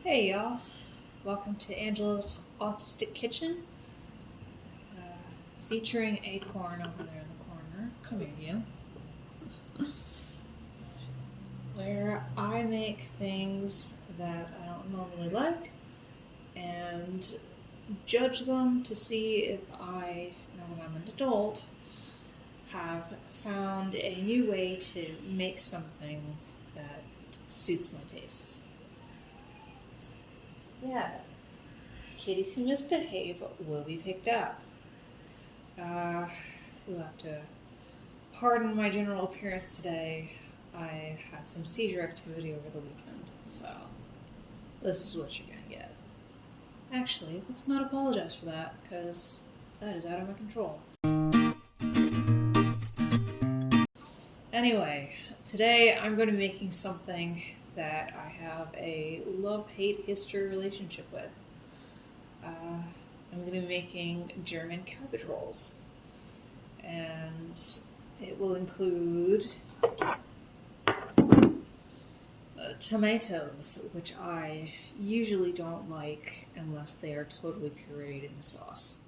Hey y'all, welcome to Angela's Autistic Kitchen, featuring Acorn over there in the corner. Come here, you. Where I make things that I don't normally like and judge them to see if I, now that I'm an adult, have found a new way to make something that suits my tastes. Yeah. Kitties who misbehave will be picked up. You'll have to pardon my general appearance today. I had some seizure activity over the weekend, so this is what you're gonna get. Actually, let's not apologize for that, because that is out of my control. Anyway, today I'm going to be making something that I have a love-hate history relationship with. I'm going to be making German cabbage rolls, and it will include tomatoes, which I usually don't like unless they are totally pureed in sauce.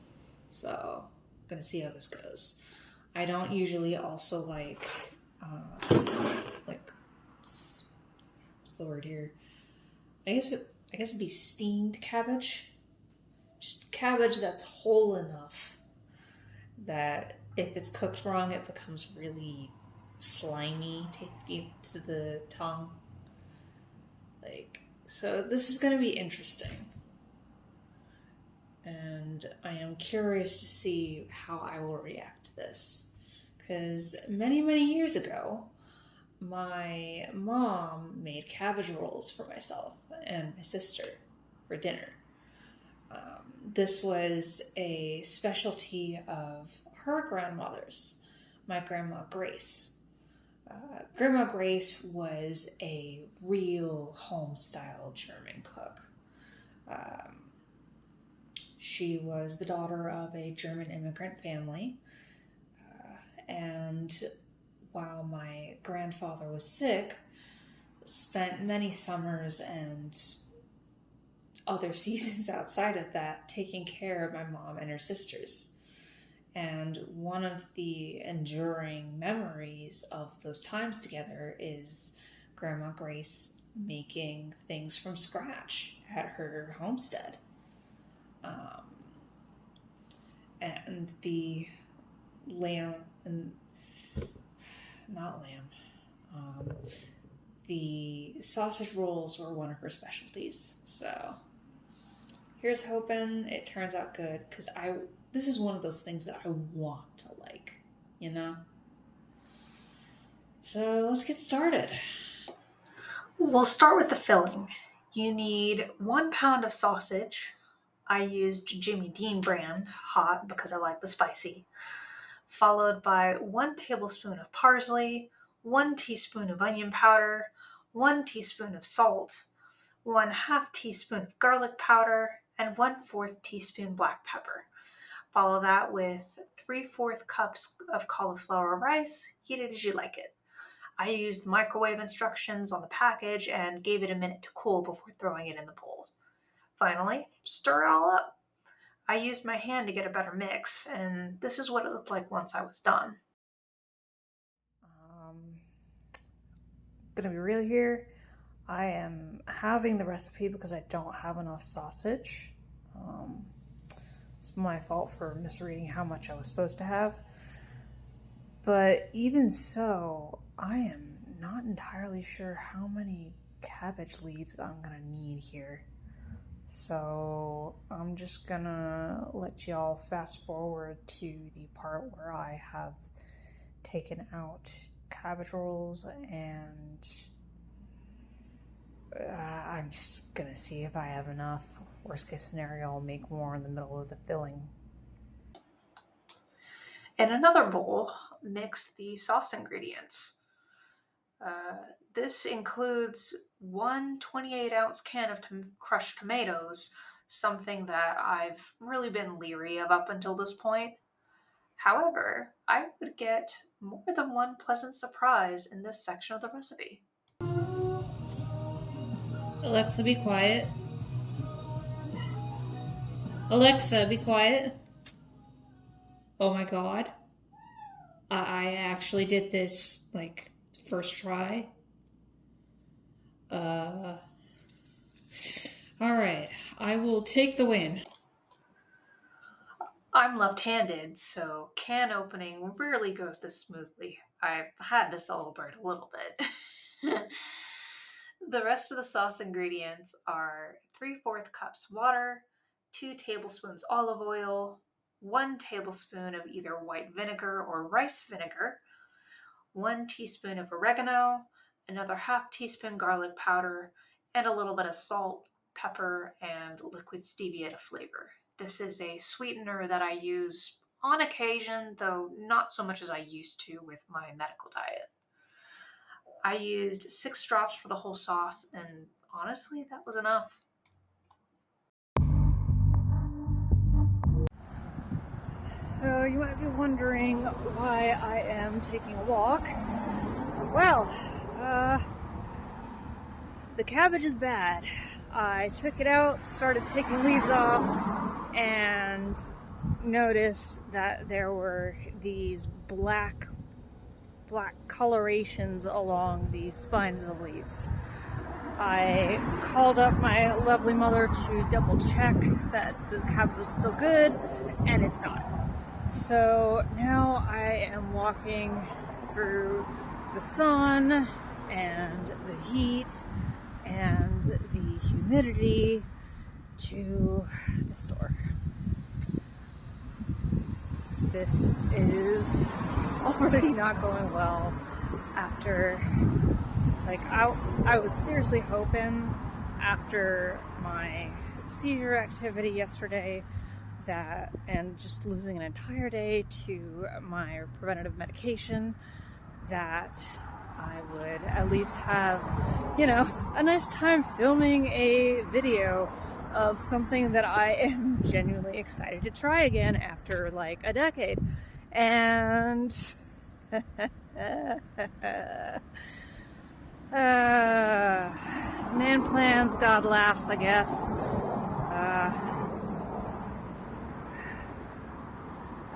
So, I'm going to see how this goes. I don't usually also like what's the word here? I guess it'd be steamed cabbage. Just cabbage that's whole enough that if it's cooked wrong, it becomes really slimy to the tongue. So this is going to be interesting. And I am curious to see how I will react to this. Because many, many years ago, my mom made cabbage rolls for myself and my sister for dinner. This was a specialty of her grandmother's, my grandma Grace. Grandma Grace was a real home-style German cook. She was the daughter of a German immigrant family, and while my grandfather was sick, spent many summers and other seasons outside of that taking care of my mom and her sisters. And one of the enduring memories of those times together is Grandma Grace making things from scratch at her homestead. And the the sausage rolls were one of her specialties. So here's hoping it turns out good, because this is one of those things that I want to like, you know? So let's get started. We'll start with the filling. You need 1 pound of sausage. I used Jimmy Dean brand, hot, because I like the spicy. Followed by 1 tablespoon of parsley, 1 teaspoon of onion powder, 1 teaspoon of salt, 1/2 teaspoon of garlic powder, and 1/4 teaspoon black pepper. Follow that with 3/4 cups of cauliflower rice, heated as you like it. I used microwave instructions on the package and gave it a minute to cool before throwing it in the bowl. Finally, stir it all up. I used my hand to get a better mix, and this is what it looked like once I was done. Gonna be real here. I am having the recipe because I don't have enough sausage. It's my fault for misreading how much I was supposed to have. But even so, I am not entirely sure how many cabbage leaves I'm gonna need here. So I'm just gonna let y'all fast forward to the part where I have taken out cabbage rolls, and I'm just gonna see if I have enough. Worst case scenario, I'll make more in the middle of the filling. In another bowl, mix the sauce ingredients. This includes 1 28-ounce can of crushed tomatoes, something that I've really been leery of up until this point. However, I would get more than one pleasant surprise in this section of the recipe. Alexa, be quiet. Alexa, be quiet. Oh my god. I actually did this, like, first try. Alright, I will take the win. I'm left-handed, so can opening rarely goes this smoothly. I had to celebrate a little bit. The rest of the sauce ingredients are 3/4 cups water, 2 tablespoons olive oil, 1 tablespoon of either white vinegar or rice vinegar, 1 teaspoon of oregano, another half teaspoon garlic powder, and a little bit of salt, pepper, and liquid stevia to flavor. This is a sweetener that I use on occasion, though not so much as I used to with my medical diet. I used 6 drops for the whole sauce, and honestly, that was enough. So you might be wondering why I am taking a walk. Well, the cabbage is bad. I took it out, started taking leaves off, and noticed that there were these black colorations along the spines of the leaves. I called up my lovely mother to double check that the cabbage was still good, and it's not. So now I am walking through the sun and the heat and the humidity to the store. This is already not going well after, like, I was seriously hoping after my seizure activity yesterday that, and just losing an entire day to my preventative medication, that I would at least have, you know, a nice time filming a video of something that I am genuinely excited to try again after like a decade. And man plans, God laughs, I guess.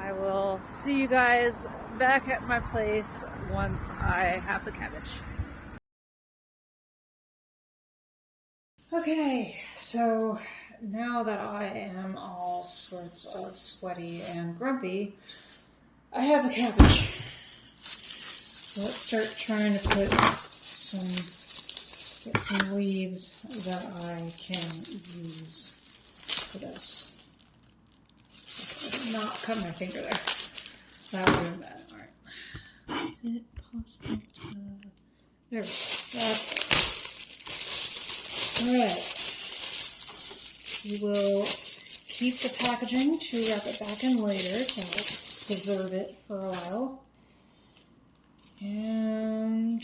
I will see you guys back at my place once I have the cabbage. Okay, so now that I am all sorts of sweaty and grumpy, I have the cabbage. So let's start trying to get some leaves that I can use for this. Okay, not cut my finger there. That would have been bad. Alright. Is it possible to... There we go. That's good. Alright. We will keep the packaging to wrap it back in later to help preserve it for a while. And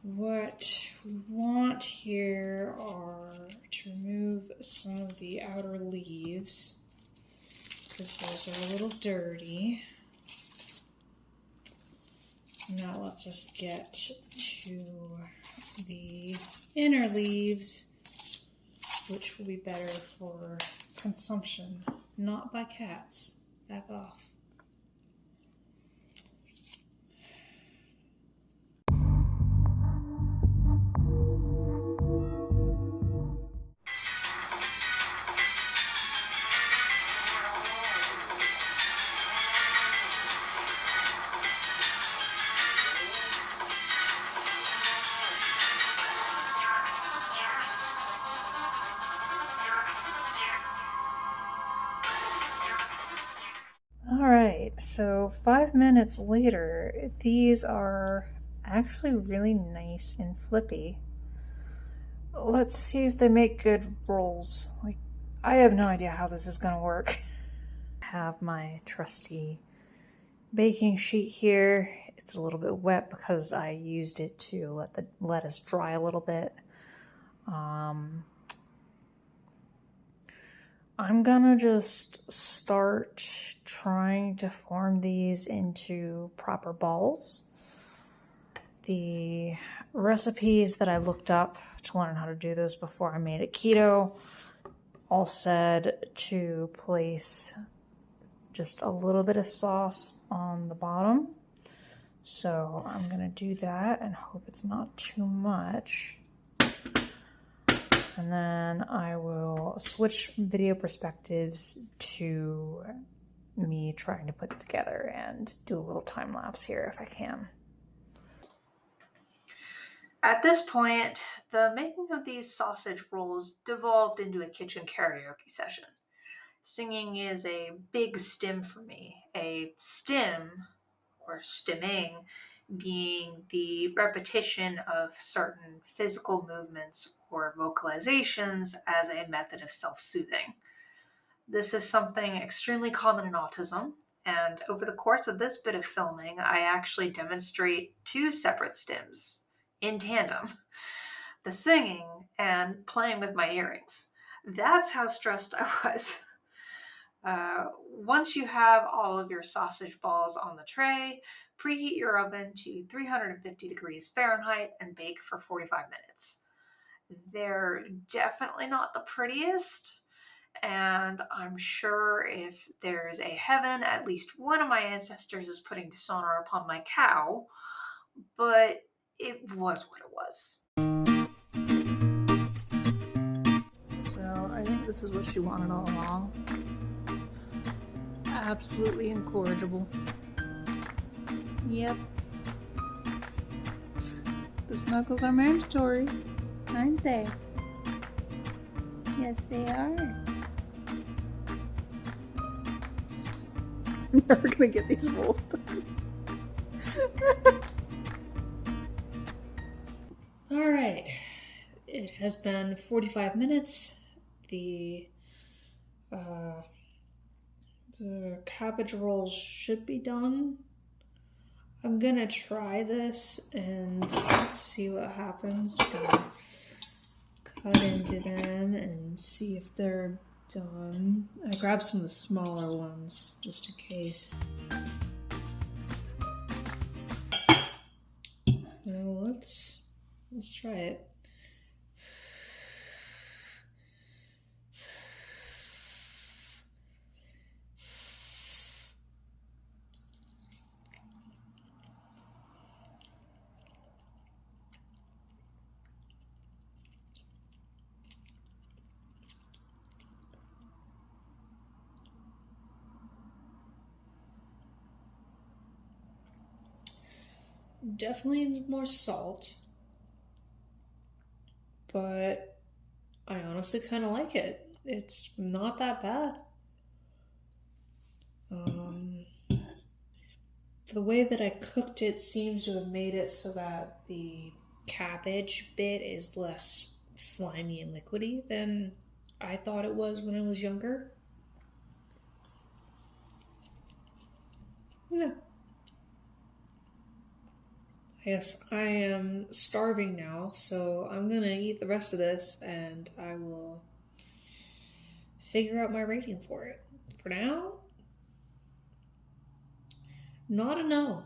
what we want here are to remove some of the outer leaves because those are a little dirty. And that lets us get to the inner leaves, which will be better for consumption, not by cats. Back off. Alright, so 5 minutes later, these are actually really nice and flippy. Let's see if they make good rolls. Like, I have no idea how this is gonna work. I have my trusty baking sheet here. It's a little bit wet because I used it to let the lettuce dry a little bit. I'm gonna just start trying to form these into proper balls. The recipes that I looked up to learn how to do this before I made it keto all said to place just a little bit of sauce on the bottom. So I'm gonna do that and hope it's not too much. And then I will switch video perspectives to me trying to put it together and do a little time lapse here if I can. At this point, the making of these sausage rolls devolved into a kitchen karaoke session. Singing is a big stim for me. A stim, or stimming, being the repetition of certain physical movements or vocalizations as a method of self-soothing. This is something extremely common in autism, and over the course of this bit of filming, I actually demonstrate two separate stims in tandem. The singing and playing with my earrings. That's how stressed I was. Once you have all of your sausage balls on the tray, preheat your oven to 350 degrees Fahrenheit and bake for 45 minutes. They're definitely not the prettiest, and I'm sure if there's a heaven, at least one of my ancestors is putting dishonor upon my cow, but it was what it was. So I think this is what she wanted all along. Absolutely incorrigible. Yep. The snuggles are mandatory, aren't they? Yes, they are. I'm never gonna get these rolls done. Alright. It has been 45 minutes. The cabbage rolls should be done. I'm gonna try this and see what happens. I'm gonna cut into them and see if they're done. I grabbed some of the smaller ones just in case. Now let's try it. Definitely needs more salt, but I honestly kind of like it. It's not that bad. The way that I cooked it seems to have made it so that the cabbage bit is less slimy and liquidy than I thought it was when I was younger. Yeah. Yes, I am starving now, so I'm gonna eat the rest of this and I will figure out my rating for it. For now, not a no.